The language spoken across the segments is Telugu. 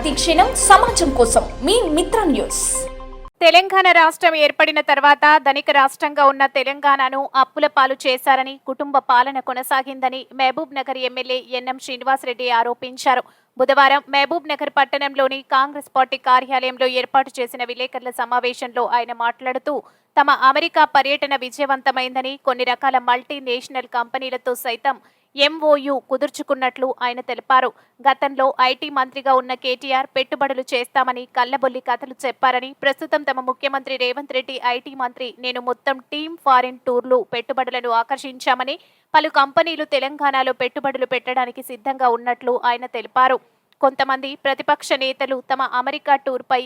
ప్రతి క్షణం సమాజం కోసం మీ మిత్ర న్యూస్. తెలంగాణ రాష్ట్రం ఏర్పడిన తర్వాత ధనిక రాష్ట్రంగా ఉన్న తెలంగాణను అప్పుల పాలు చేశారని, కుటుంబ పాలన కొనసాగిందని మహబూబ్ నగర్ ఎమ్మెల్యే ఎన్ఎం శ్రీనివాసరెడ్డి ఆరోపించారు. బుధవారం మహబూబ్ నగర్ పట్టణంలోని కాంగ్రెస్ పార్టీ కార్యాలయంలో ఏర్పాటు చేసిన విలేకరుల సమావేశంలో ఆయన మాట్లాడుతూ, తమ అమెరికా పర్యటన విజయవంతమైందని, కొన్ని రకాల మల్టీనేషనల్ కంపెనీలతో సైతం ఎంఓయూ కుదుర్చుకున్నట్లు ఆయన తెలిపారు. గతంలో ఐటీ మంత్రిగా ఉన్న కేటీఆర్ పెట్టుబడులు చేస్తామని కల్లబొల్లి కథలు చెప్పారని, ప్రస్తుతం తమ ముఖ్యమంత్రి రేవంత్ రెడ్డి ఐటీ మంత్రి నేను మొత్తం టీమ్ ఫారిన్ టూర్లు పెట్టుబడులను ఆకర్షించామని, పలు కంపెనీలు తెలంగాణలో పెట్టుబడులు పెట్టడానికి సిద్ధంగా ఉన్నట్లు ఆయన తెలిపారు. కొంతమంది ప్రతిపక్ష నేతలు తమ అమెరికా టూర్పై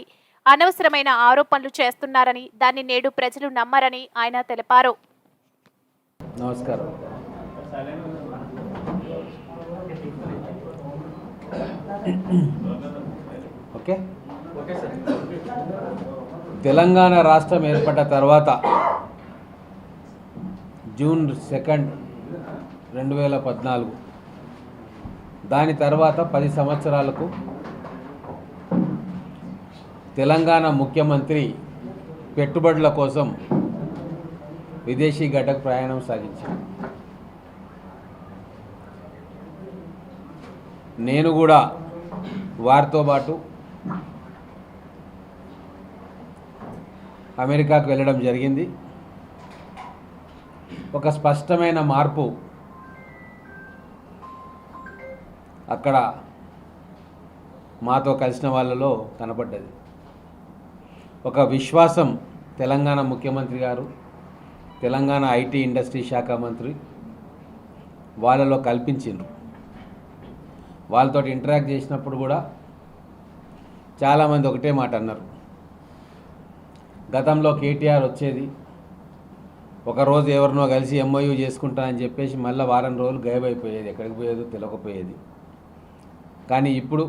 అనవసరమైన ఆరోపణలు చేస్తున్నారని, దాన్ని నేడు ప్రజలు నమ్మరని ఆయన తెలిపారు. నమస్కారం. ఓకే, తెలంగాణ రాష్ట్రం ఏర్పడ్డ తర్వాత జూన్ 2, 2014 దాని తర్వాత 10 సంవత్సరాలకు తెలంగాణ ముఖ్యమంత్రి పెట్టుబడుల కోసం విదేశీ గడ్డకు ప్రయాణం సాగించారు. నేను కూడా వారితో పాటు అమెరికాకు వెళ్ళడం జరిగింది. ఒక స్పష్టమైన మార్పు అక్కడ మాతో కలిసిన వాళ్ళలో కనబడ్డది. ఒక విశ్వాసం తెలంగాణ ముఖ్యమంత్రి గారు, తెలంగాణ ఐటీ ఇండస్ట్రీ శాఖ మంత్రి వాళ్ళలో కల్పించిండ్రు. వాళ్ళతో ఇంటరాక్ట్ చేసినప్పుడు కూడా చాలామంది ఒకటే మాట అన్నారు. గతంలో కేటీఆర్ వచ్చేది, ఒకరోజు ఎవరినో కలిసి ఎంఓయూ చేసుకుంటానని చెప్పేసి మళ్ళీ వారం రోజులు గాయబైపోయేది, ఎక్కడికి పోయేదో తెలియకపోయేది. కానీ ఇప్పుడు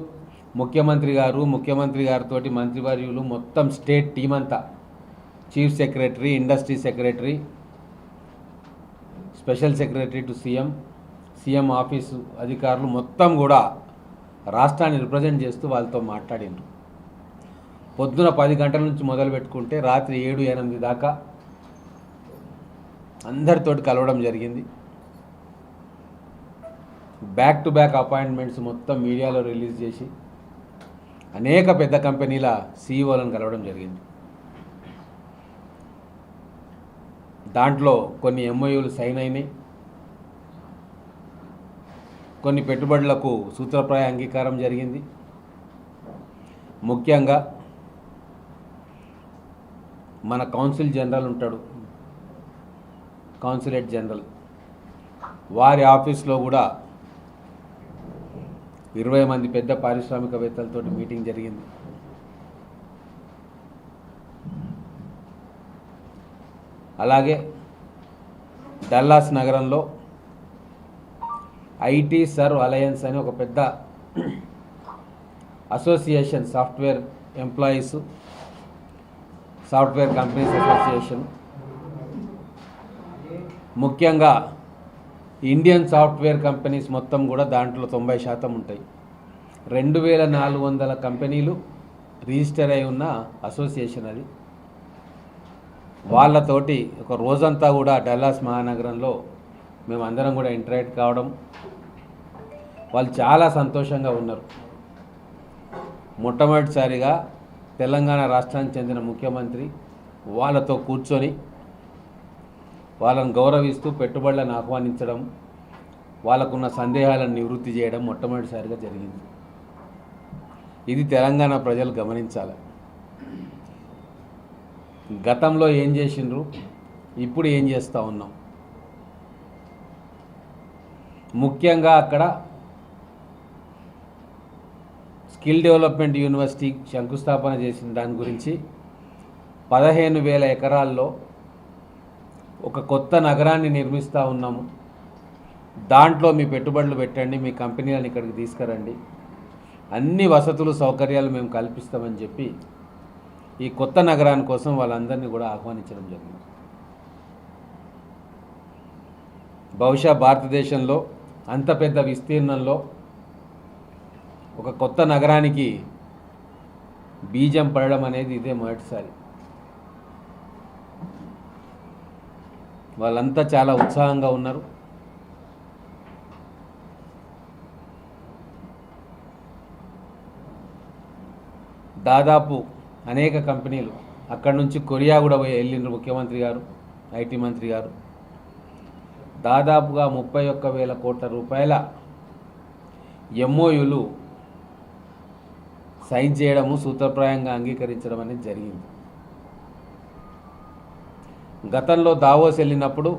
ముఖ్యమంత్రి గారితో మంత్రివర్యులు మొత్తం స్టేట్ టీం అంతా, chief secretary, industry secretary, special secretary to CM office అధికారులు మొత్తం కూడా రాష్ట్రాన్ని రిప్రజెంట్ చేస్తూ వాళ్ళతో మాట్లాడిండ్రు. పొద్దున 10 గంటల నుంచి మొదలు పెట్టుకుంటే రాత్రి 7-8 దాకా అందరితోటి కలవడం జరిగింది. బ్యాక్ టు బ్యాక్ అపాయింట్మెంట్స్ మొత్తం మీడియాలో రిలీజ్ చేసి అనేక పెద్ద కంపెనీల సీఈఓలను కలవడం జరిగింది. దాంట్లో కొన్ని ఎంఓయూలు సైన్ అయినాయి, కొన్ని పెట్టుబడులకు సూత్రప్రాయ అంగీకారం జరిగింది. ముఖ్యంగా మన కౌన్సిల్ జనరల్ ఉంటాడు, కాన్సులేట్ జనరల్, వారి ఆఫీస్లో కూడా 20 మంది పెద్ద పారిశ్రామికవేత్తలతో మీటింగ్ జరిగింది. అలాగే డల్లాస్ నగరంలో ఐటీ సర్వ్ అలయన్స్ అని ఒక పెద్ద association, software employees, software companies association, ముఖ్యంగా ఇండియన్ సాఫ్ట్వేర్ కంపెనీస్ మొత్తం కూడా దాంట్లో 90% ఉంటాయి. 2400 కంపెనీలు రిజిస్టర్ అయి ఉన్న అసోసియేషన్ అది. వాళ్ళతోటి ఒక రోజంతా కూడా డల్లాస్ మహానగరంలో మేమందరం కూడా ఇంటరాక్ట్ కావడం, వాళ్ళు చాలా సంతోషంగా ఉన్నారు. మొట్టమొదటిసారిగా తెలంగాణ రాష్ట్రానికి చెందిన ముఖ్యమంత్రి వాళ్ళతో కూర్చొని వాళ్ళని గౌరవిస్తూ పెట్టుబడులను ఆహ్వానించడం, వాళ్ళకున్న సందేహాలను నివృత్తి చేయడం మొట్టమొదటిసారిగా జరిగింది. ఇది తెలంగాణ ప్రజలు గమనించాలి. గతంలో ఏం చేసిండ్రు, ఇప్పుడు ఏం చేస్తూ ఉన్నాం. ముఖ్యంగా అక్కడ స్కిల్ డెవలప్మెంట్ యూనివర్సిటీ శంకుస్థాపన చేసిన దాని గురించి 15,000 ఎకరాల్లో ఒక కొత్త నగరాన్ని నిర్మిస్తూ ఉన్నాము. దాంట్లో మీ పెట్టుబడులు పెట్టండి, మీ కంపెనీలను ఇక్కడికి తీసుకురండి, అన్ని వసతులు సౌకర్యాలు మేము కల్పిస్తామని చెప్పి ఈ కొత్త నగరాని కోసం వాళ్ళందరినీ కూడా ఆహ్వానించడం జరిగింది. బహుశా భారతదేశంలో అంత పెద్ద విస్తీర్ణంలో ఒక కొత్త నగరానికి బీజం పడడం అనేది ఇదే మొదటిసారి. వాళ్ళంతా చాలా ఉత్సాహంగా ఉన్నారు. దాదాపు అనేక కంపెనీలు అక్కడి నుంచి కొరియా కూడా వెళ్ళిండ్రు ముఖ్యమంత్రి గారు, ఐటీ మంత్రి గారు. దాదాపుగా 31,000 కోట్ల రూపాయల ఎంఓయూలు సైన్ చేయడము, సూత్రప్రాయంగా అంగీకరించడం అనేది జరిగింది. గతంలో దావోస్ వెళ్ళినప్పుడు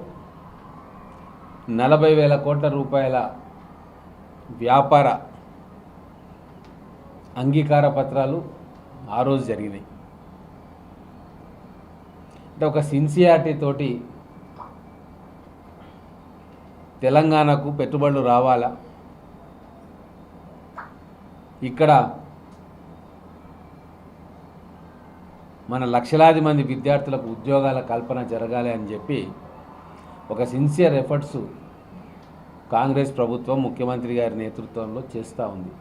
40,000 కోట్ల రూపాయల వ్యాపార అంగీకార పత్రాలు ఆ రోజు జరిగినాయి. అంటే ఒక సిన్సియారిటీ తోటి తెలంగాణకు పెట్టుబడులు రావాలా, ఇక్కడ మన లక్షలాది మంది విద్యార్థులకు ఉద్యోగాల కల్పన జరగాలి అని చెప్పి ఒక సిన్సియర్ ఎఫర్ట్స్ కాంగ్రెస్ ప్రభుత్వం ముఖ్యమంత్రి గారి నేతృత్వంలో చేస్తూ ఉంది.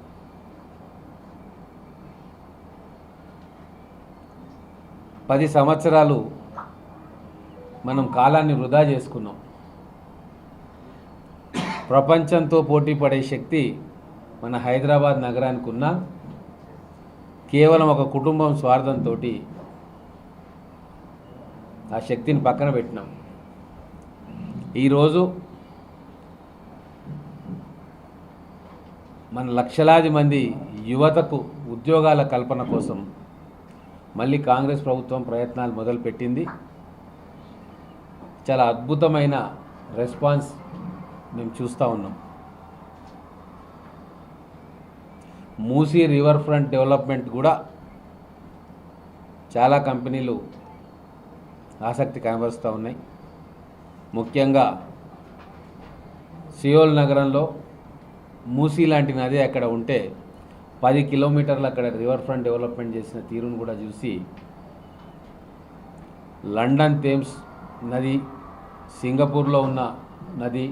పది సంవత్సరాలు మనం కాలాన్ని వృధా చేసుకున్నాం. ప్రపంచంతో పోటీ పడే శక్తి మన హైదరాబాద్ నగరానికి ఉన్న కేవలం ఒక కుటుంబం స్వార్థంతో ఆ శక్తిని పక్కన పెట్టినాం. ఈరోజు మన లక్షలాది మంది యువతకు ఉద్యోగాల కల్పన కోసం మళ్ళీ కాంగ్రెస్ ప్రభుత్వం ప్రయత్నాలు మొదలుపెట్టింది. చాలా అద్భుతమైన రెస్పాన్స్ మేము చూస్తూ ఉన్నాం. మూసీ రివర్ ఫ్రంట్ డెవలప్మెంట్ కూడా చాలా కంపెనీలు ఆసక్తి కనబరుస్తూ ఉన్నాయి. ముఖ్యంగా సియోల్ నగరంలో మూసీ లాంటి నది అక్కడ ఉంటే 10 కిలోమీటర్లు అక్కడ రివర్ ఫ్రంట్ డెవలప్మెంట్ చేసిన తీరును కూడా చూసి లండన్ థేమ్స్ నది, సింగపూర్లో ఉన్న నది,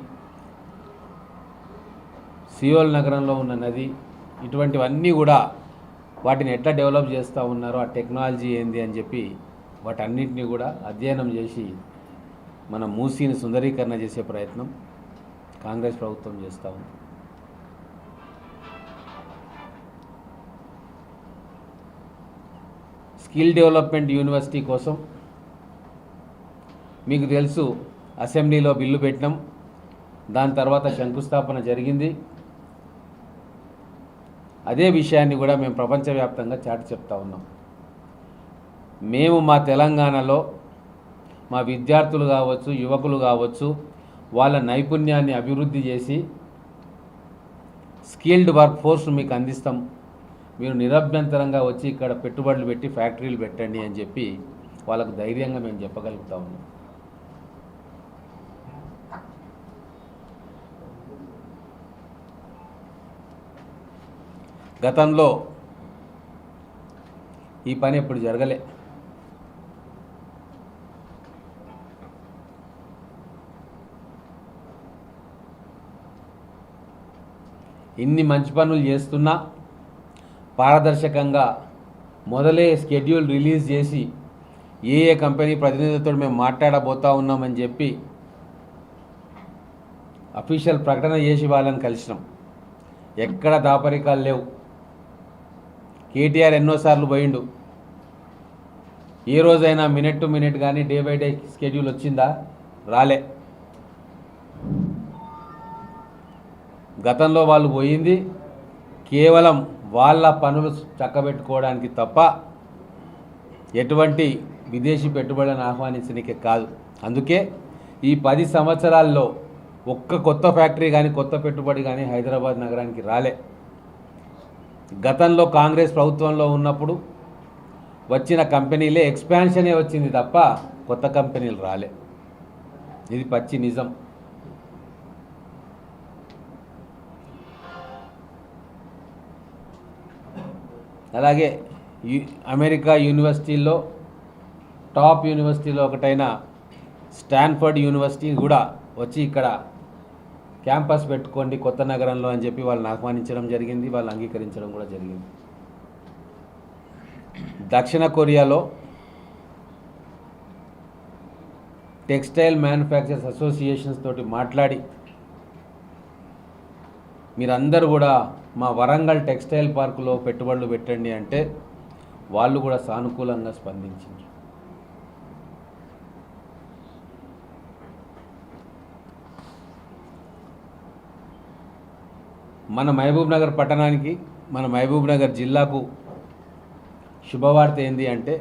సియోల్ నగరంలో ఉన్న నది, ఇటువంటివన్నీ కూడా వాటిని ఎట్లా డెవలప్ చేస్తూ ఉన్నారో, ఆ టెక్నాలజీ ఏంది అని చెప్పి వాటన్నిటిని కూడా అధ్యయనం చేసి మన మూసీని సుందరీకరణ చేసే ప్రయత్నం కాంగ్రెస్ ప్రభుత్వం చేస్తూ ఉంది. స్కిల్ డెవలప్మెంట్ యూనివర్సిటీ కోసం మీకు తెలుసు, అసెంబ్లీలో బిల్లు పెట్టినాం, దాని తర్వాత శంకుస్థాపన జరిగింది. అదే విషయాన్ని కూడా మేము ప్రపంచవ్యాప్తంగా చాటి చెప్తా ఉన్నాం. మేము మా తెలంగాణలో మా విద్యార్థులు కావచ్చు, యువకులు కావచ్చు, వాళ్ళ నైపుణ్యాన్ని అభివృద్ధి చేసి స్కిల్డ్ వర్క్ ఫోర్స్ మీకు అందిస్తాం, మీరు నిరభ్యంతరంగా వచ్చి ఇక్కడ పెట్టుబడులు పెట్టి ఫ్యాక్టరీలు పెట్టండి అని చెప్పి వాళ్ళకు ధైర్యంగా మేము చెప్పగలుగుతా ఉన్నాం. గతంలో ఈ పని ఎప్పుడు జరగలే. ఇన్ని మంచి పనులు చేస్తున్నా పారదర్శకంగా మొదలే షెడ్యూల్ రిలీజ్ చేసి ఏ కంపెనీ ప్రతినిధులతో మేము మాట్లాడబోతా ఉన్నామని చెప్పి అఫీషియల్ ప్రకటన చేసి వాళ్ళని కలిసినాం. ఎక్కడ దాపరికాలు లేవు. కేటీఆర్ ఎన్నోసార్లు పోయిండు. ఏ రోజైనా మినిట్ టు మినిట్ కానీ డే బై డే షెడ్యూల్ వచ్చిందా? రాలే. గతంలో వాళ్ళు పోయింది కేవలం వాళ్ళ పనులు చక్కబెట్టుకోవడానికి తప్ప ఎటువంటి విదేశీ పెట్టుబడులను ఆహ్వానించడానికే కాదు. అందుకే ఈ 10 సంవత్సరాల్లో ఒక్క కొత్త ఫ్యాక్టరీ కానీ కొత్త పెట్టుబడి కానీ హైదరాబాద్ నగరానికి రాలే. గతంలో కాంగ్రెస్ ప్రభుత్వంలో ఉన్నప్పుడు వచ్చిన కంపెనీలే ఎక్స్పాన్షనే వచ్చింది తప్ప కొత్త కంపెనీలు రాలే. ఇది పచ్చి నిజం. అలాగే అమెరికా యూనివర్సిటీల్లో టాప్ యూనివర్సిటీలో ఒకటైన స్టాన్ఫర్డ్ యూనివర్సిటీ కూడా వచ్చి ఇక్కడ క్యాంపస్ పెట్టుకోండి కొత్త నగరంలో అని చెప్పి వాళ్ళని ఆహ్వానించడం జరిగింది. వాళ్ళు అంగీకరించడం కూడా జరిగింది. దక్షిణ కొరియాలో టెక్స్టైల్ మ్యానుఫ్యాక్చరర్స్ అసోసియేషన్స్ తోటి మాట్లాడి మీరందరూ కూడా మా వరంగల్ టెక్స్టైల్ పార్కులో పెట్టుబడులు పెట్టండి అంటే వాళ్ళు కూడా సానుకూలంగా స్పందించారు. మన మహబూబ్నగర్ పట్టణానికి, మన మహబూబ్నగర్ జిల్లాకు శుభవార్త ఏంది అంటే,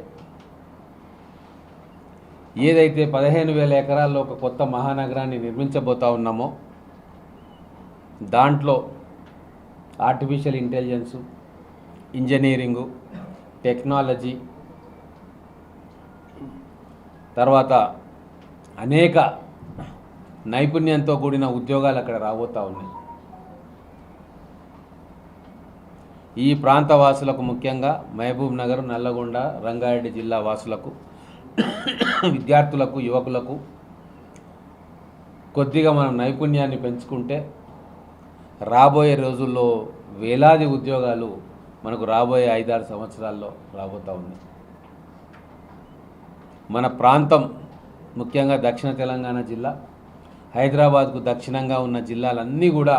ఏదైతే 15,000 ఎకరాల్లో ఒక కొత్త మహానగరాన్ని నిర్మించబోతా ఉన్నామో దాంట్లో ఆర్టిఫిషియల్ ఇంటెలిజెన్సు, ఇంజనీరింగు, టెక్నాలజీ, తర్వాత అనేక నైపుణ్యంతో కూడిన ఉద్యోగాలు అక్కడ రాబోతూ ఉన్నాయి. ఈ ప్రాంత వాసులకు, ముఖ్యంగా మహబూబ్ నగర్, నల్లగొండ, రంగారెడ్డి జిల్లా వాసులకు, విద్యార్థులకు, యువకులకు కొద్దిగా మనం నైపుణ్యాన్ని పెంచుకుంటే రాబోయే రోజుల్లో వేలాది ఉద్యోగాలు మనకు రాబోయే 5-6 సంవత్సరాల్లో రాబోతూ ఉన్నాయి. మన ప్రాంతం, ముఖ్యంగా దక్షిణ తెలంగాణ జిల్లా, హైదరాబాద్కు దక్షిణంగా ఉన్న జిల్లాలన్నీ కూడా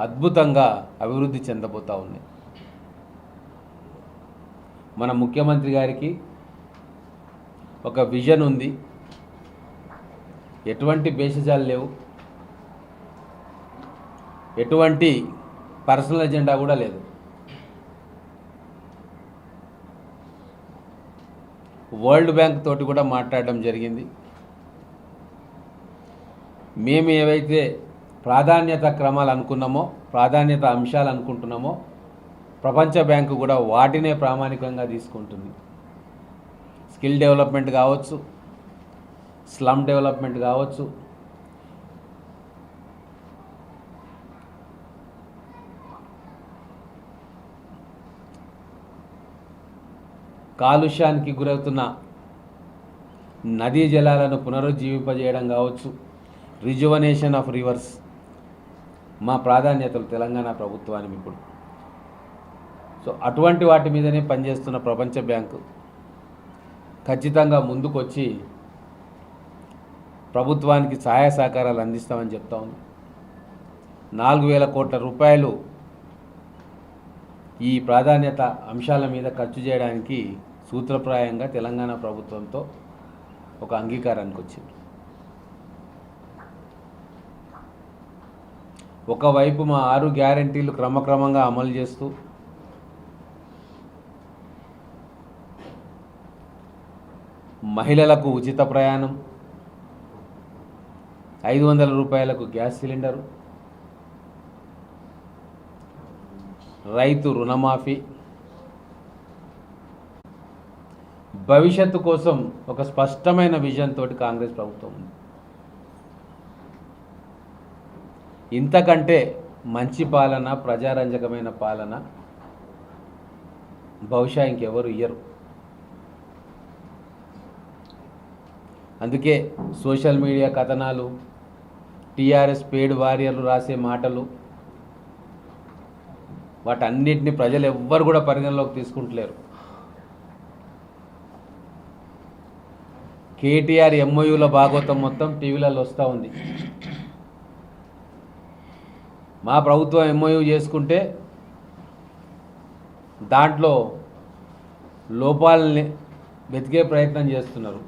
అద్భుతంగా అభివృద్ధి చెందబోతూ ఉన్నాయి. మన ముఖ్యమంత్రి గారికి ఒక విజన్ ఉంది, ఎటువంటి భేషజాలు లేవు, ఎటువంటి పర్సనల్ ఎజెండా కూడా లేదు. వరల్డ్ బ్యాంక్ తోటి కూడా మాట్లాడడం జరిగింది. మేము ఏవైతే ప్రాధాన్యత క్రమాలు అనుకున్నామో, ప్రాధాన్యత అంశాలు అనుకుంటున్నామో, ప్రపంచ బ్యాంకు కూడా వాటినే ప్రామాణికంగా తీసుకుంటుంది. స్కిల్ డెవలప్మెంట్ కావచ్చు, స్లమ్ డెవలప్మెంట్ కావచ్చు, కాలుష్యానికి గురవుతున్న నదీ జలాలను పునరుజ్జీవింపజేయడం కావచ్చు, రిజువనేషన్ ఆఫ్ రివర్స్ మా ప్రాధాన్యతలు తెలంగాణ ప్రభుత్వానికి ఇప్పుడు. సో అటువంటి వాటి మీదనే పనిచేస్తున్న ప్రపంచ బ్యాంకు ఖచ్చితంగా ముందుకొచ్చి ప్రభుత్వానికి సహాయ సహకారాలు అందిస్తామని చెప్తా ఉంది. 4,000 కోట్ల రూపాయలు ఈ ప్రాధాన్యత అంశాల మీద ఖర్చు చేయడానికి సూత్రప్రాయంగా తెలంగాణ ప్రభుత్వంతో ఒక అంగీకారానికి వచ్చింది. ఒకవైపు మా 6 గ్యారెంటీలు క్రమక్రమంగా అమలు చేస్తూ మహిళలకు ఉచిత ప్రయాణం, 500 రూపాయలకు గ్యాస్ సిలిండరు, రైతు రుణమాఫీ, భవిష్యత్తు కోసం ఒక స్పష్టమైన విజన్ తోటి కాంగ్రెస్ ప్రభుత్వం ఉంది. ఇంతకంటే మంచి పాలన, ప్రజారంజకమైన పాలన బహుశా ఇంకెవరు ఇయ్యరు. అందుకే సోషల్ మీడియా కథనాలు, టీఆర్ఎస్ పేడ్ వారియర్లు రాసే మాటలు, వాటన్నిటిని ప్రజలు ఎవ్వరు కూడా పరిగణలోకి తీసుకుంటలేరు. కేటీఆర్ ఎంఓయూల భాగవతం మొత్తం టీవీలలో వస్తూ ఉంది. మా ప్రభుత్వం ఎంఓయూ చేసుకుంటే దాంట్లో లోపాలని వెతికే ప్రయత్నం చేస్తున్నారు.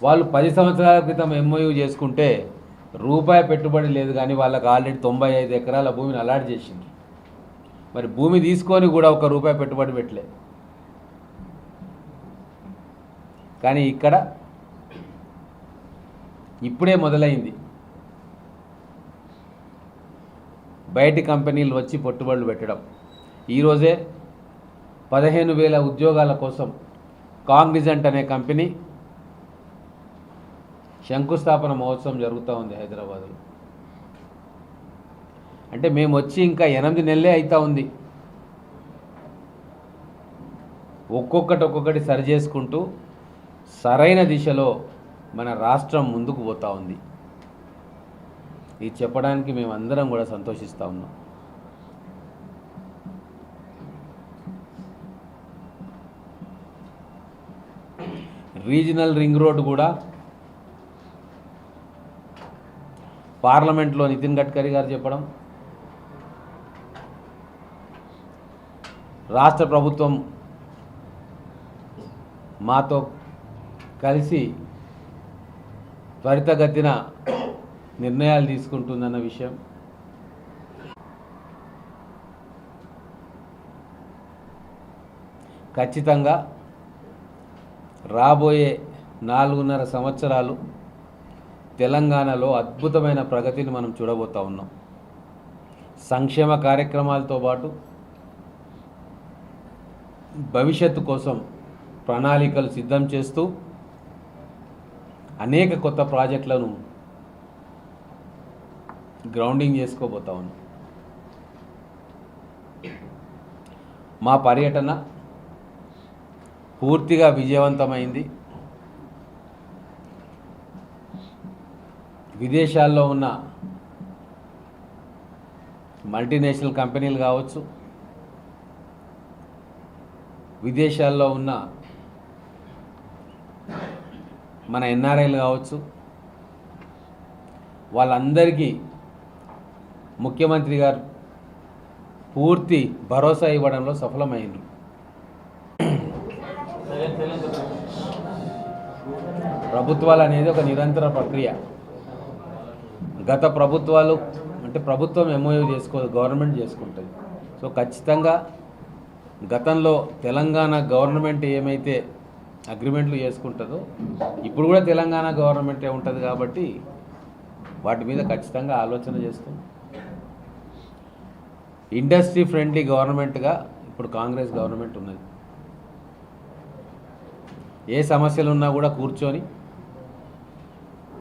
వాళ్ళు 10 సంవత్సరాల క్రితం ఎంఓయూ చేసుకుంటే రూపాయి పెట్టుబడి లేదు, కానీ వాళ్ళకి ఆల్రెడీ 95 ఎకరాల భూమిని అలాట్ చేసింది. మరి భూమి తీసుకొని కూడా ₹1 పెట్టుబడి పెట్టలే. కానీ ఇక్కడ ఇప్పుడే మొదలైంది. బయటి కంపెనీలు వచ్చి పెట్టుబడులు పెట్టడం. ఈరోజే 15,000 ఉద్యోగాల కోసం కాంగ్నిజెంట్ అనే కంపెనీ శంకుస్థాపన మహోత్సవం జరుగుతూ ఉంది హైదరాబాద్లో. అంటే మేము వచ్చి ఇంకా 8 నెలలే అవుతూ ఉంది. ఒక్కొక్కటి సరి చేసుకుంటూ సరైన దిశలో మన రాష్ట్రం ముందుకు పోతూ ఉంది. ఇది చెప్పడానికి మేమందరం కూడా సంతోషిస్తూ ఉన్నాం. రీజనల్ రింగ్ రోడ్ కూడా పార్లమెంట్లో నితిన్ గడ్కరీ గారు చెప్పడం, రాష్ట్ర ప్రభుత్వం మాతో కలిసి త్వరితగతిన నిర్ణయాలు తీసుకుంటుందన్న విషయం, ఖచ్చితంగా రాబోయే 4.5 సంవత్సరాలు తెలంగాణలో అద్భుతమైన ప్రగతిని మనం చూడబోతా ఉన్నాం. సంక్షేమ కార్యక్రమాలతో పాటు భవిష్యత్తు కోసం ప్రణాళికలు సిద్ధం చేస్తూ అనేక కొత్త ప్రాజెక్టులను గ్రౌండింగ్ చేసుకోబోతా ఉన్నాం. మా పర్యటన పూర్తిగా విజయవంతమైంది. విదేశాల్లో ఉన్న మల్టీనేషనల్ కంపెనీలు కావచ్చు, విదేశాల్లో ఉన్న మన ఎన్ఆర్ఐలు కావచ్చు, వాళ్ళందరికీ ముఖ్యమంత్రి గారు పూర్తి భరోసా ఇవ్వడంలో సఫలమైంది. ప్రభుత్వాలు అనేది ఒక నిరంతర ప్రక్రియ. గత ప్రభుత్వాలు అంటే ప్రభుత్వం ఎంఓయూ చేసుకోదు, గవర్నమెంట్ చేసుకుంటుంది. సో ఖచ్చితంగా గతంలో తెలంగాణ గవర్నమెంట్ ఏమైతే అగ్రిమెంట్లు చేసుకుంటుందో ఇప్పుడు కూడా తెలంగాణ గవర్నమెంటే ఉంటుంది. కాబట్టి వాటి మీద ఖచ్చితంగా ఆలోచన చేస్తాం. ఇండస్ట్రీ ఫ్రెండ్లీ గవర్నమెంట్గా ఇప్పుడు కాంగ్రెస్ గవర్నమెంట్ ఉన్నది. ఏ సమస్యలు ఉన్నా కూడా కూర్చొని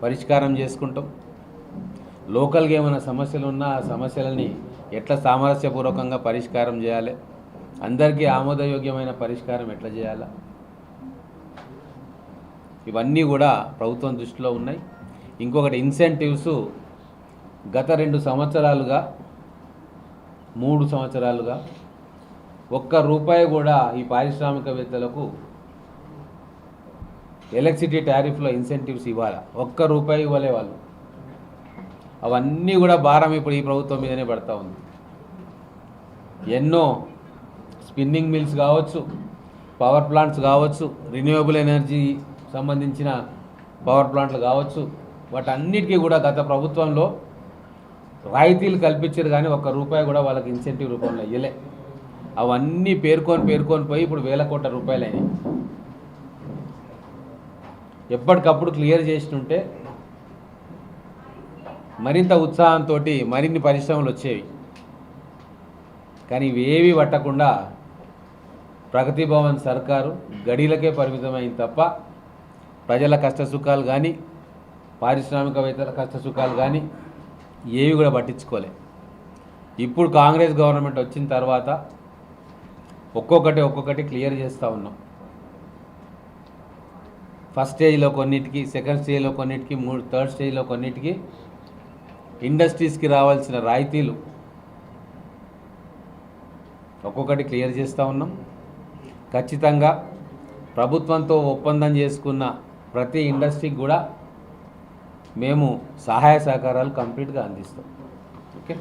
పరిష్కారం చేసుకుంటాం. లోకల్గా ఏమైనా సమస్యలు ఉన్నా ఆ సమస్యలని ఎట్లా సామరస్యపూర్వకంగా పరిష్కారం చేయాలి, అందరికీ ఆమోదయోగ్యమైన పరిష్కారం ఎట్లా చేయాలా, ఇవన్నీ కూడా ప్రభుత్వం దృష్టిలో ఉన్నాయి. ఇంకొకటి ఇన్సెంటివ్స్ గత 2 సంవత్సరాలుగా 3 సంవత్సరాలుగా ₹1 కూడా ఈ పారిశ్రామికవేత్తలకు ఎలక్ట్రిసిటీ టారిఫ్లో ఇన్సెంటివ్స్ ఇవ్వాలి. ₹1 ఇవ్వలే వాళ్ళు. అవన్నీ కూడా భారం ఇప్పుడు ఈ ప్రభుత్వం మీదనే పడతా ఉంది. ఎన్నో స్పిన్నింగ్ మిల్స్ కావచ్చు, పవర్ ప్లాంట్స్ కావచ్చు, రిన్యూవబుల్ ఎనర్జీ సంబంధించిన పవర్ ప్లాంట్లు కావచ్చు, వాటన్నిటికీ కూడా గత ప్రభుత్వంలో రాయితీలు కల్పించారు, కానీ ₹1 కూడా వాళ్ళకి ఇన్సెంటివ్ రూపంలో ఇవ్వలే. అవన్నీ పేర్కొని పోయి ఇప్పుడు వేల కోట్ల రూపాయలు అయినాయి. ఎప్పటికప్పుడు క్లియర్ చేస్తుంటే మరింత ఉత్సాహంతో మరిన్ని పరిశ్రమలు వచ్చేవి. కానీ ఇవేవి పట్టకుండా ప్రగతి భవన్ సర్కారు గడిలకే పరిమితమైంది తప్ప ప్రజల కష్టసుఖాలు కానీ పారిశ్రామికవేత్తల కష్టసుఖాలు కానీ ఏవి కూడా పట్టించుకోలే. ఇప్పుడు కాంగ్రెస్ గవర్నమెంట్ వచ్చిన తర్వాత ఒక్కొక్కటి క్లియర్ చేస్తూ ఉన్నాం. ఫస్ట్ స్టేజ్లో కొన్నిటికి, సెకండ్ స్టేజ్లో కొన్నిటికి, థర్డ్ స్టేజ్లో కొన్నిటికి ఇండస్ట్రీస్కి రావాల్సిన రాయితీలు ఒక్కొక్కటి క్లియర్ చేస్తూ ఉన్నాం. ఖచ్చితంగా ప్రభుత్వంతో ఒప్పందం చేసుకున్న ప్రతి ఇండస్ట్రీకి కూడా మేము సహాయ సహకారాలు కంప్లీట్గా అందిస్తాం. ఓకే.